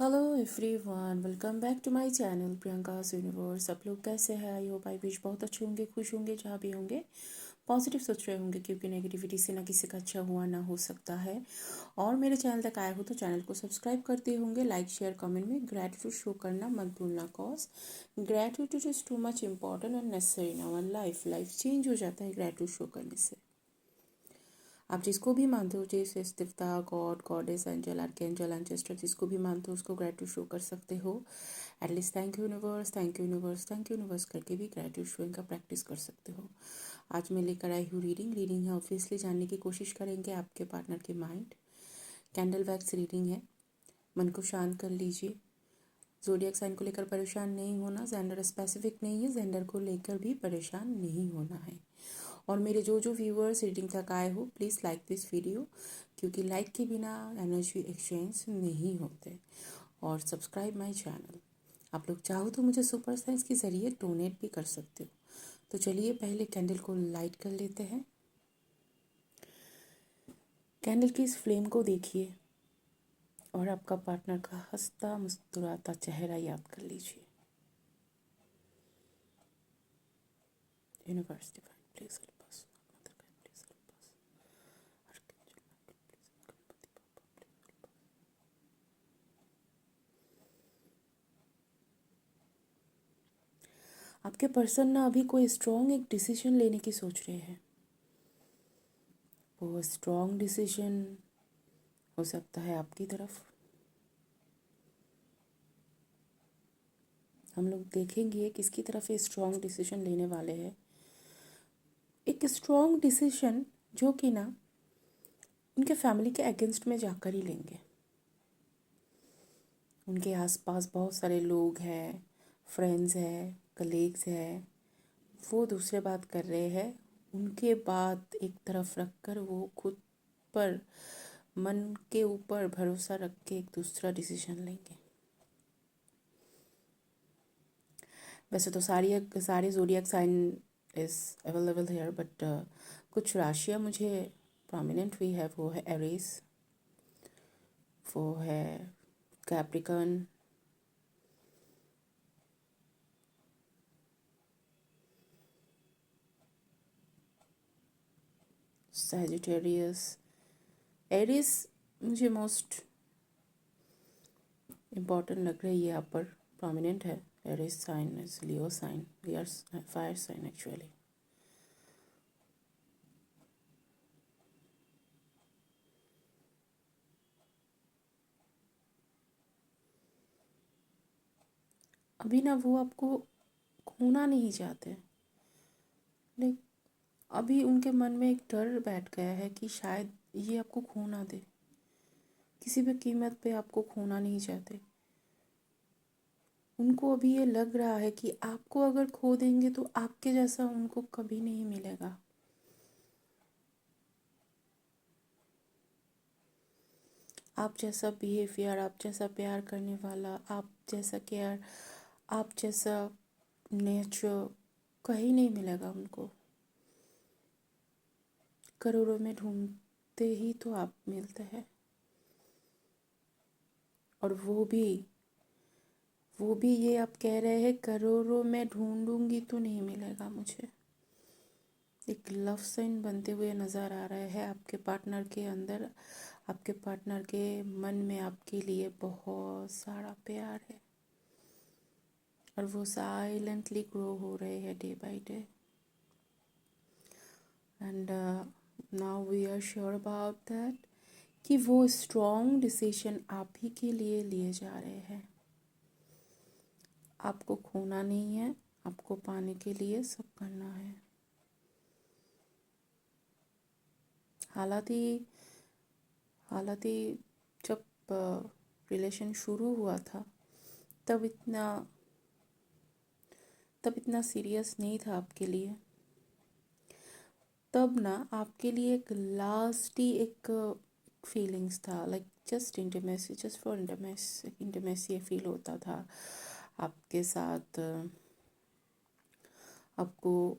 Hello everyone, welcome back to my channel Priyanka's universe. आप लोग कैसे हैं? आई होप आई विश बहुत अच्छे होंगे, खुश होंगे, जहाँ भी होंगे पॉजिटिव सोच रहे होंगे, क्योंकि नेगेटिविटी से ना किसी का अच्छा हुआ ना हो सकता है। और मेरे चैनल तक आए हो तो चैनल को सब्सक्राइब करते होंगे, लाइक शेयर कमेंट में ग्रैटिट्यूड शो करना मत भूलना। Cause gratitude is too much important and necessary in our life. Life change हो जाता है ग्रैटिट्यूड शो करने से। आप जिसको भी मानते हो, जैसे देवता, गॉड, गॉडेस, एंजल, आर्कएंजल, एंजेस्टर, जिसको भी मानते हो उसको ग्रेटिट्यूड शो कर सकते हो। At least thank you universe, thank you universe, thank you universe करके भी ग्रेटिट्यूड शोइंग का प्रैक्टिस कर सकते हो। आज मैं लेकर आई हूँ रीडिंग है ऑब्वियसली जानने की कोशिश करेंगे आपके पार्टनर के माइंड। कैंडल वैक्स रीडिंग है, मन को शांत कर लीजिए। ज़ोडिएक साइन को लेकर परेशान नहीं होना, जेंडर स्पेसिफिक नहीं है, जेंडर को लेकर भी परेशान नहीं होना है। और मेरे जो व्यूवर्स रीडिंग तक आए हो, प्लीज़ लाइक दिस वीडियो, क्योंकि लाइक के बिना एनर्जी एक्सचेंज नहीं होते। और सब्सक्राइब माय चैनल। आप लोग चाहो तो मुझे सुपर थैंक्स के ज़रिए डोनेट भी कर सकते हो। तो चलिए पहले कैंडल को लाइट कर लेते हैं। कैंडल की इस फ्लेम को देखिए और आपका पार्टनर का हंसता मुस्कुराता चेहरा याद कर लीजिए। Universe divine please help us, mother God please help us, archangel Michael please, Ganpati पापा प्लीज हेल्प अस। आपके पर्सन ना अभी कोई स्ट्रॉन्ग एक डिसीजन लेने की सोच रहे हैं। वो स्ट्रॉन्ग डिसीजन हो सकता है आपकी तरफ। हम लोग देखेंगे किसकी तरफ ये स्ट्रॉन्ग डिसीजन लेने वाले हैं। एक स्ट्रॉन्ग डिसीजन जो कि ना उनके फैमिली के अगेंस्ट में जाकर ही लेंगे। उनके आसपास बहुत सारे लोग हैं, फ्रेंड्स हैं, कलीग्स हैं, वो दूसरे बात कर रहे हैं, उनके बात एक तरफ रखकर वो खुद पर मन के ऊपर भरोसा रख के एक दूसरा डिसीजन लेंगे। वैसे तो सारे zodiac sign is available here, but कुछ राशियाँ मुझे प्रोमिनेंट हुई है। वो है एरीज, वो है कैप्रिकॉर्न, सैजिटेरियस। एरीज मुझे मोस्ट इम्पॉर्टेंट लग रही है, यहाँ पर प्रोमिनेंट है। Aries sign is Leo sign, we are fire sign actually. अभी ना वो आपको खोना नहीं चाहते, लेकिन अभी उनके मन में एक डर बैठ गया है कि शायद ये आपको खो ना दे। किसी भी कीमत पे आपको खोना नहीं चाहते। उनको अभी ये लग रहा है कि आपको अगर खो देंगे तो आपके जैसा उनको कभी नहीं मिलेगा। आप जैसा बिहेवियर, आप जैसा प्यार करने वाला, आप जैसा केयर, आप जैसा नेचर कहीं नहीं मिलेगा उनको। करोड़ों में ढूंढते ही तो आप मिलते हैं। और वो भी ये आप कह रहे हैं, करोड़ों में ढूंढूंगी तो नहीं मिलेगा मुझे। एक लव साइन बनते हुए नज़र आ रहा है आपके पार्टनर के अंदर। आपके पार्टनर के मन में आपके लिए बहुत सारा प्यार है और वो साइलेंटली ग्रो हो रहे हैं day by day. And now we are sure about that कि वो स्ट्रॉन्ग डिसीजन आप ही के लिए लिए जा रहे हैं। आपको खोना नहीं है, आपको पाने के लिए सब करना है। हालांकि जब रिलेशन शुरू हुआ था तब इतना सीरियस नहीं था आपके लिए। तब ना आपके लिए एक लास्ट ही एक फीलिंग्स था, like just intimacy, just for intimacy feel होता था आपके साथ। आपको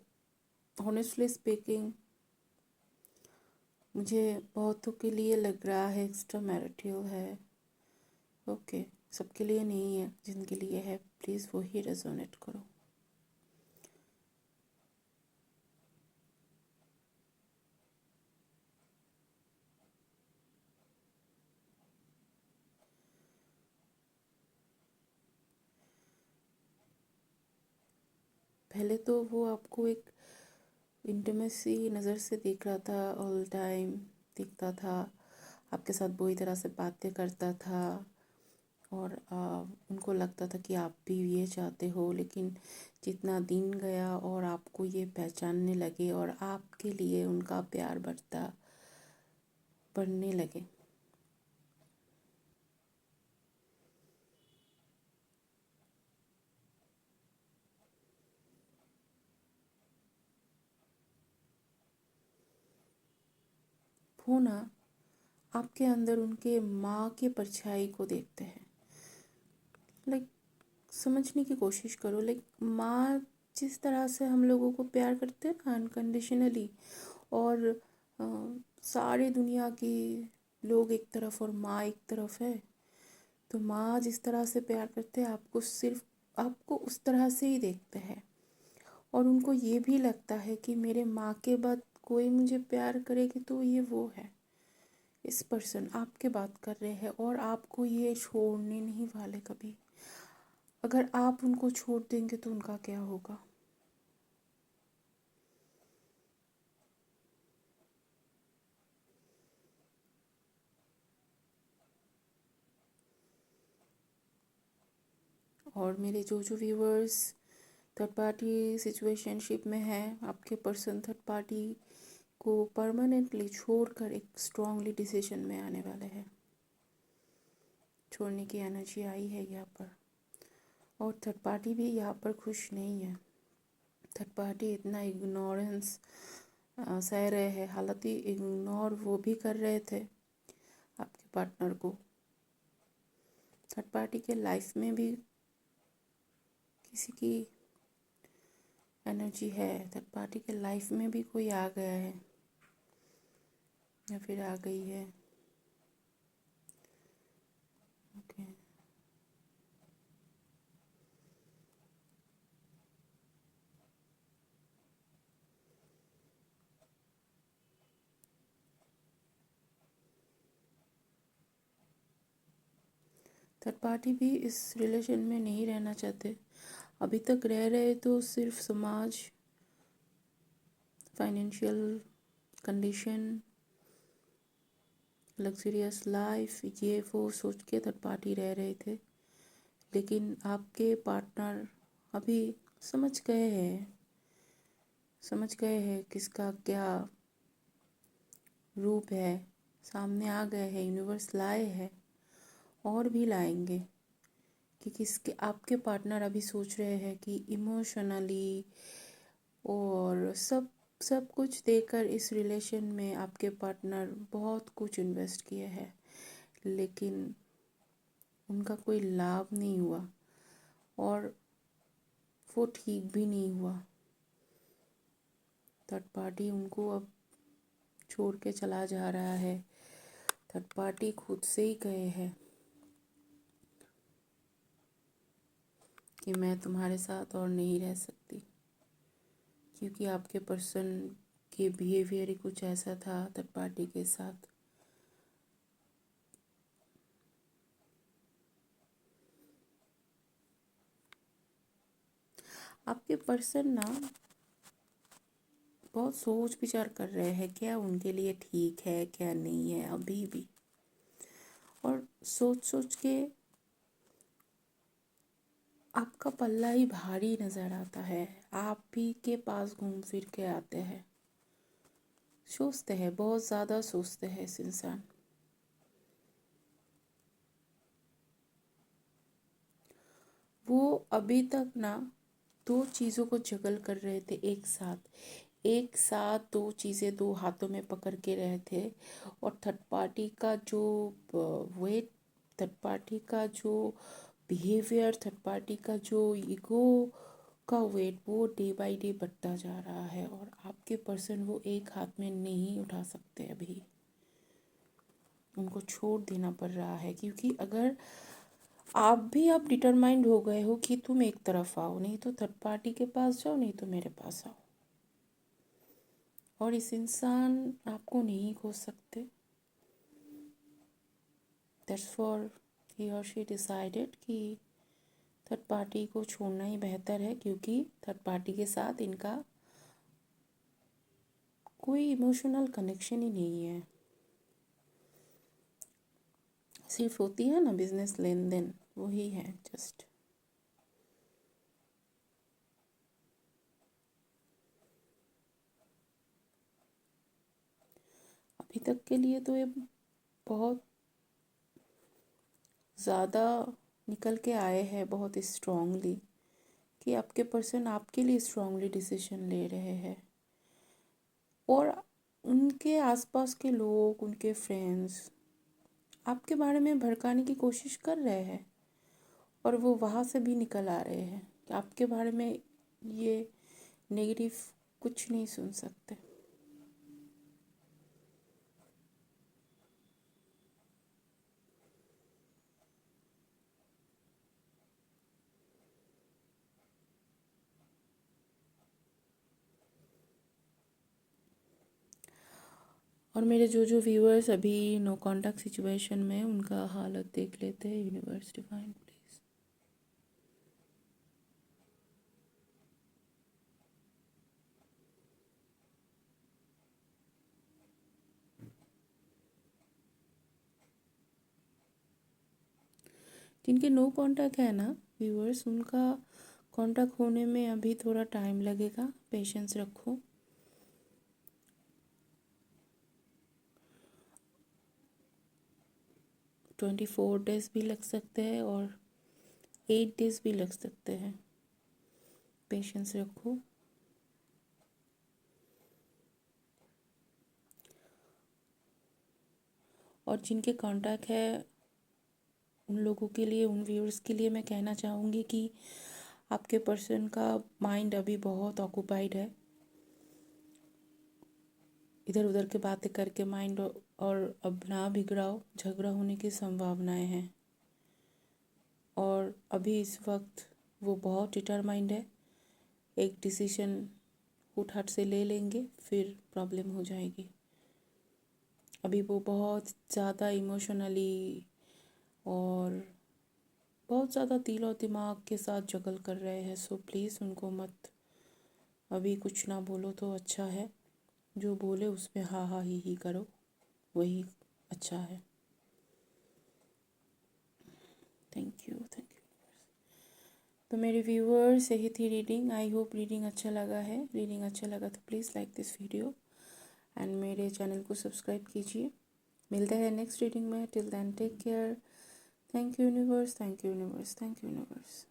ऑनेस्टली स्पीकिंग मुझे बहुतों के लिए लग रहा है एक्स्ट्रा मैरिटल है। ओके, सबके लिए नहीं है, जिनके लिए है प्लीज़ वही रेजोनेट करो। पहले तो वो आपको एक इंटीमेसी नज़र से देख रहा था, ऑल टाइम दिखता था, आपके साथ बुरी तरह से बातें करता था और उनको लगता था कि आप भी ये चाहते हो। लेकिन जितना दिन गया और आपको ये पहचानने लगे और आपके लिए उनका प्यार बढ़ने लगे। वो ना आपके अंदर उनके माँ के परछाई को देखते हैं। लाइक समझने की कोशिश करो, लाइक माँ जिस तरह से हम लोगों को प्यार करते हैं ना अनकंडीशनली, और अ, सारी दुनिया की लोग एक तरफ और माँ एक तरफ है, तो माँ जिस तरह से प्यार करते हैं आपको, सिर्फ आपको उस तरह से ही देखते हैं। और उनको ये भी लगता है कि मेरे माँ के बाद कोई मुझे प्यार करेगी तो ये वो है, इस पर्सन आपके बात कर रहे हैं और आपको ये छोड़ने नहीं वाले कभी। अगर आप उनको छोड़ देंगे तो उनका क्या होगा। और मेरे जो व्यूवर्स थर्ड पार्टी सिचुएशनशिप में हैं, आपके पर्सन थर्ड पार्टी को परमानेंटली छोड़कर एक स्ट्रांगली डिसीजन में आने वाले हैं। छोड़ने की एनर्जी आई है यहाँ पर। और थर्ड पार्टी भी यहाँ पर खुश नहीं है। थर्ड पार्टी इतना इग्नोरेंस सह रहे हैं, हालांकि इग्नोर वो भी कर रहे थे आपके पार्टनर को। थर्ड पार्टी के लाइफ में भी किसी की एनर्जी है, थर्ड पार्टी के लाइफ में भी कोई आ गया है या फिर आ गई है। ओके, थर्ड पार्टी भी इस रिलेशन में नहीं रहना चाहते। अभी तक रह रहे तो सिर्फ समाज, फाइनेंशियल कंडीशन, लग्जरियस लाइफ, ये वो सोच के थर्ड पार्टी रह रहे थे। लेकिन आपके पार्टनर अभी समझ गए हैं किसका क्या रूप है, सामने आ गए हैं, यूनिवर्स लाए हैं और भी लाएंगे। कि किसके आपके पार्टनर अभी सोच रहे हैं कि इमोशनली और सब कुछ देकर इस रिलेशन में आपके पार्टनर बहुत कुछ इन्वेस्ट किए हैं, लेकिन उनका कोई लाभ नहीं हुआ और वो ठीक भी नहीं हुआ। थर्ड पार्टी उनको अब छोड़ के चला जा रहा है। थर्ड पार्टी खुद से ही गए हैं कि मैं तुम्हारे साथ और नहीं रह सकती, क्योंकि आपके पर्सन के बिहेवियर ही कुछ ऐसा था थर्ड पार्टी के साथ। आपके पर्सन ना बहुत सोच विचार कर रहे हैं क्या उनके लिए ठीक है क्या नहीं है अभी भी, और सोच सोच के आपका पल्ला ही भारी नज़र आता है। आप भी के पास घूम फिर के आते हैं, सोचते हैं, बहुत ज़्यादा सोचते हैं इस इंसान। वो अभी तक ना दो चीज़ों को जगल कर रहे थे एक साथ दो चीज़ें दो हाथों में पकड़ के रहे थे। और थर्ड पार्टी का जो वेट, थर्ड पार्टी का जो बिहेवियर, थर्ड पार्टी का जो ईगो का वेट, वो डे बाय डे बढ़ता जा रहा है और आपके पर्सन वो एक हाथ में नहीं उठा सकते अभी। उनको छोड़ देना पड़ रहा है, क्योंकि अगर आप डिटरमाइंड हो गए हो कि तुम एक तरफ आओ, नहीं तो थर्ड पार्टी के पास जाओ, नहीं तो मेरे पास आओ। और इस इंसान आपको नहीं खो सकते। दैट्स फॉर ही और शी डिसाइडेड कि थर्ड पार्टी को छोड़ना ही बेहतर है, क्योंकि थर्ड पार्टी के साथ इनका कोई इमोशनल कनेक्शन ही नहीं है। सिर्फ होती है ना बिजनेस लेन देन, वही है जस्ट। अभी तक के लिए तो ये बहुत ज़्यादा निकल के आए हैं, बहुत स्ट्रांगली, कि आपके पर्सन आपके लिए स्ट्रांगली डिसीजन ले रहे हैं। और उनके आसपास के लोग, उनके फ्रेंड्स आपके बारे में भड़काने की कोशिश कर रहे हैं, और वो वहाँ से भी निकल आ रहे हैं कि आपके बारे में ये नेगेटिव कुछ नहीं सुन सकते। और मेरे जो व्यूअर्स अभी नो कांटेक्ट सिचुएशन में, उनका हालत देख लेते हैं। Universe divine please. जिनके नो कांटेक्ट है ना व्यूअर्स, उनका कांटेक्ट होने में अभी थोड़ा टाइम लगेगा, पेशेंस रखो। 24 डेज भी लग सकते हैं और 8 डेज भी लग सकते हैं, पेशेंस रखो। और जिनके कांटेक्ट है उन लोगों के लिए, उन व्यूअर्स के लिए मैं कहना चाहूँगी कि आपके पर्सन का माइंड अभी बहुत ऑक्यूपाइड है, इधर उधर के बातें करके माइंड, और अब ना बिगड़ाओ, झगड़ा होने की संभावनाएं हैं। और अभी इस वक्त वो बहुत डिटरमाइंड है, एक डिसीजन हुट-हट से ले लेंगे, फिर प्रॉब्लम हो जाएगी। अभी वो बहुत ज़्यादा इमोशनली और बहुत ज़्यादा दिल और दिमाग के साथ जगल कर रहे हैं। सो प्लीज़ उनको मत अभी कुछ ना बोलो तो अच्छा है। जो बोले उसमें हाँ हाँ ही करो, वही अच्छा है। Thank you, thank you. तो मेरे व्यूअर्स, यही थी रीडिंग। आई होप रीडिंग अच्छा लगा है। रीडिंग अच्छा लगा तो please like this video and मेरे चैनल को सब्सक्राइब कीजिए। मिलते हैं नेक्स्ट रीडिंग में। Till then take care. Thank you universe, thank you universe, thank you universe.